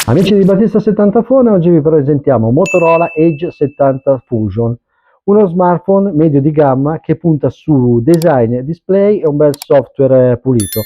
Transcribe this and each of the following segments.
Amici di Battista 70 Phone, oggi vi presentiamo Motorola Edge 70 Fusion, uno smartphone medio di gamma che punta su design, display e un bel software pulito.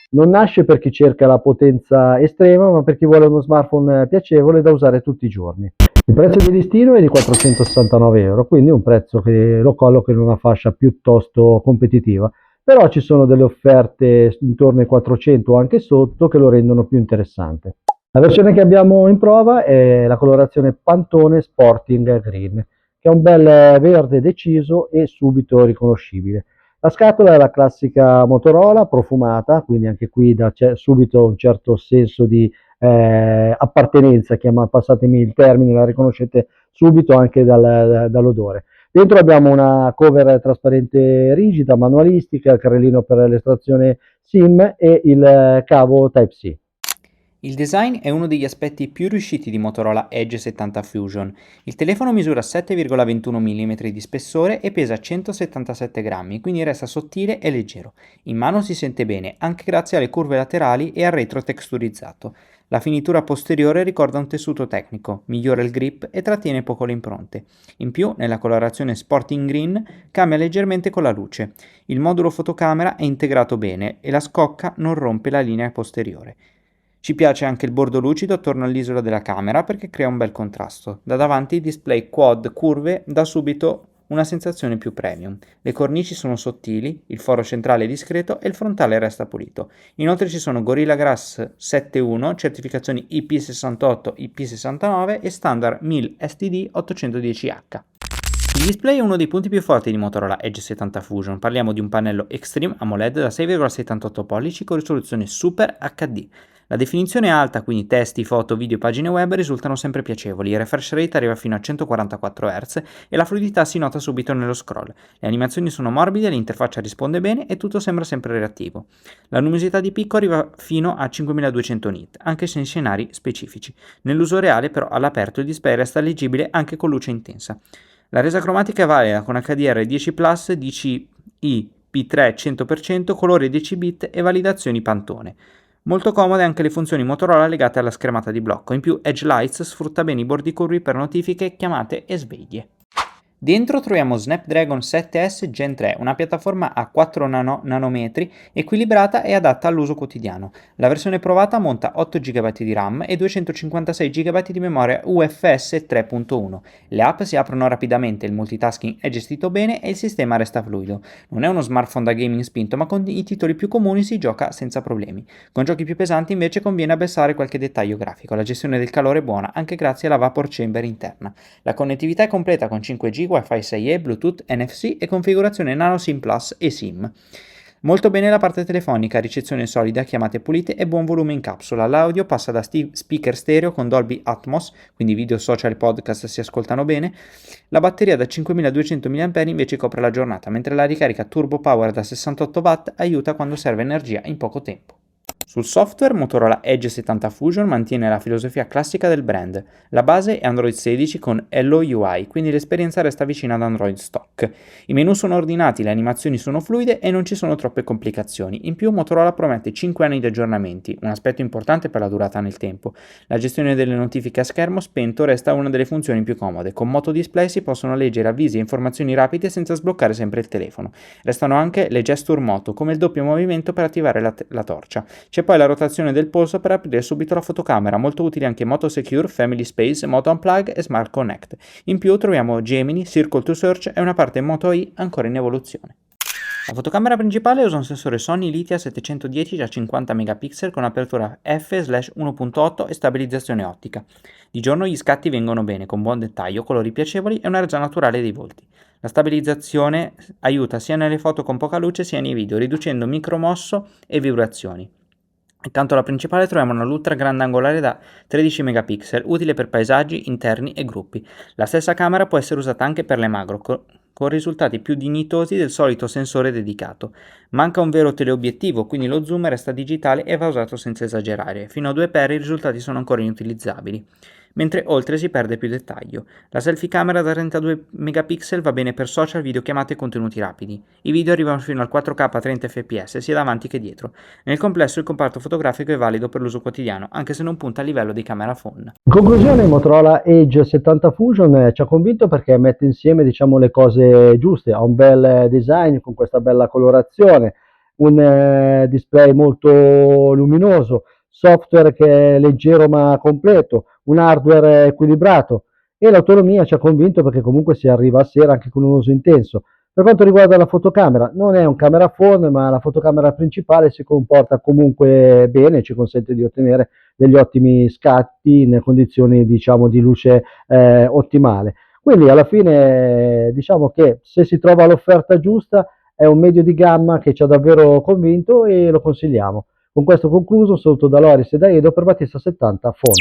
Non nasce per chi cerca la potenza estrema, ma per chi vuole uno smartphone piacevole da usare tutti i giorni. Il prezzo di listino è di 469 euro, quindi un prezzo che lo colloca in una fascia piuttosto competitiva, però ci sono delle offerte intorno ai 400 o anche sotto che lo rendono più interessante. La versione che abbiamo in prova è la colorazione Pantone Sporting Green, che è un bel verde deciso e subito riconoscibile. La scatola è la classica Motorola profumata, quindi anche qui c'è subito un certo senso di appartenenza, passatemi il termine, la riconoscete subito anche dall'odore. Dentro abbiamo una cover trasparente rigida, manualistica, il carrellino per l'estrazione SIM e il cavo Type-C. Il design è uno degli aspetti più riusciti di Motorola Edge 70 Fusion. Il telefono misura 7,21 mm di spessore e pesa 177 grammi, quindi resta sottile e leggero. In mano si sente bene, anche grazie alle curve laterali e al retro texturizzato. La finitura posteriore ricorda un tessuto tecnico, migliora il grip e trattiene poco le impronte. In più, nella colorazione Sporting Green, cambia leggermente con la luce. Il modulo fotocamera è integrato bene e la scocca non rompe la linea posteriore. Ci piace anche il bordo lucido attorno all'isola della camera perché crea un bel contrasto. Da davanti il display quad curve dà subito una sensazione più premium. Le cornici sono sottili, il foro centrale è discreto e il frontale resta pulito. Inoltre ci sono Gorilla Glass 7.1, certificazioni IP68, IP69 e standard 1000 STD 810H. Il display è uno dei punti più forti di Motorola Edge 70 Fusion. Parliamo di un pannello Extreme AMOLED da 6,78 pollici con risoluzione Super HD. La definizione è alta, quindi testi, foto, video e pagine web risultano sempre piacevoli, il refresh rate arriva fino a 144 Hz e la fluidità si nota subito nello scroll. Le animazioni sono morbide, l'interfaccia risponde bene e tutto sembra sempre reattivo. La luminosità di picco arriva fino a 5200 nit, anche se in scenari specifici. Nell'uso reale però all'aperto il display resta leggibile anche con luce intensa. La resa cromatica è valida con HDR 10 Plus, DCI P3 100%, colore 10 bit e validazioni Pantone. Molto comode anche le funzioni Motorola legate alla schermata di blocco, in più Edge Lights sfrutta bene i bordi curvi per notifiche, chiamate e sveglie. Dentro troviamo Snapdragon 7S Gen 3, una piattaforma a 4 nanometri equilibrata e adatta all'uso quotidiano. La versione provata monta 8 GB di RAM e 256 GB di memoria UFS 3.1. Le app si aprono rapidamente, il multitasking è gestito bene e il sistema resta fluido. Non è uno smartphone da gaming spinto, ma con i titoli più comuni si gioca senza problemi. Con giochi più pesanti invece conviene abbassare qualche dettaglio grafico. La gestione del calore è buona, anche grazie alla vapor chamber interna. La connettività è completa con 5G, Wi-Fi 6E, Bluetooth, NFC e configurazione Nano SIM Plus e SIM. Molto bene la parte telefonica, ricezione solida, chiamate pulite e buon volume in capsula. L'audio passa da speaker stereo con Dolby Atmos, quindi video, social e podcast si ascoltano bene. La batteria da 5200 mAh invece copre la giornata, mentre la ricarica Turbo Power da 68 Watt aiuta quando serve energia in poco tempo. Sul software, Motorola Edge 70 Fusion mantiene la filosofia classica del brand. La base è Android 16 con Hello UI, quindi l'esperienza resta vicina ad Android stock. I menu sono ordinati, le animazioni sono fluide e non ci sono troppe complicazioni. In più, Motorola promette 5 anni di aggiornamenti, un aspetto importante per la durata nel tempo. La gestione delle notifiche a schermo spento resta una delle funzioni più comode. Con Moto Display si possono leggere avvisi e informazioni rapide senza sbloccare sempre il telefono. Restano anche le gesture moto, come il doppio movimento per attivare la torcia. C'è poi la rotazione del polso per aprire subito la fotocamera, molto utili anche Moto Secure, Family Space, Moto Unplug e Smart Connect. In più troviamo Gemini, Circle to Search e una parte Moto AI ancora in evoluzione. La fotocamera principale usa un sensore Sony Lithia 710 da 50 megapixel con apertura f/1.8 e stabilizzazione ottica. Di giorno gli scatti vengono bene, con buon dettaglio, colori piacevoli e una resa naturale dei volti. La stabilizzazione aiuta sia nelle foto con poca luce sia nei video, riducendo micromosso e vibrazioni. Accanto alla principale troviamo una ultra grandangolare da 13 megapixel, utile per paesaggi, interni e gruppi. La stessa camera può essere usata anche per le macro, con risultati più dignitosi del solito sensore dedicato. Manca un vero teleobiettivo, quindi lo zoom resta digitale e va usato senza esagerare. Fino a 2x i risultati sono ancora inutilizzabili. mentre oltre si perde più dettaglio. La selfie camera da 32 megapixel va bene per social, videochiamate e contenuti rapidi. I video arrivano fino al 4K a 30 fps sia davanti che dietro. Nel complesso il comparto fotografico è valido per l'uso quotidiano, anche se non punta a livello di camera phone. In conclusione, il Motorola Edge 70 Fusion ci ha convinto perché mette insieme, diciamo, le cose giuste. Ha un bel design con questa bella colorazione, un display molto luminoso, software che è leggero ma completo, un hardware equilibrato, e l'autonomia ci ha convinto perché comunque si arriva a sera anche con un uso intenso. Per quanto riguarda la fotocamera, non è un camera phone, ma la fotocamera principale si comporta comunque bene, ci consente di ottenere degli ottimi scatti in condizioni, diciamo, di luce ottimale. Quindi alla fine diciamo che se si trova l'offerta giusta è un medio di gamma che ci ha davvero convinto e lo consigliamo. Con questo concluso, saluto da Loris e da Edo per Battista 70 Phone.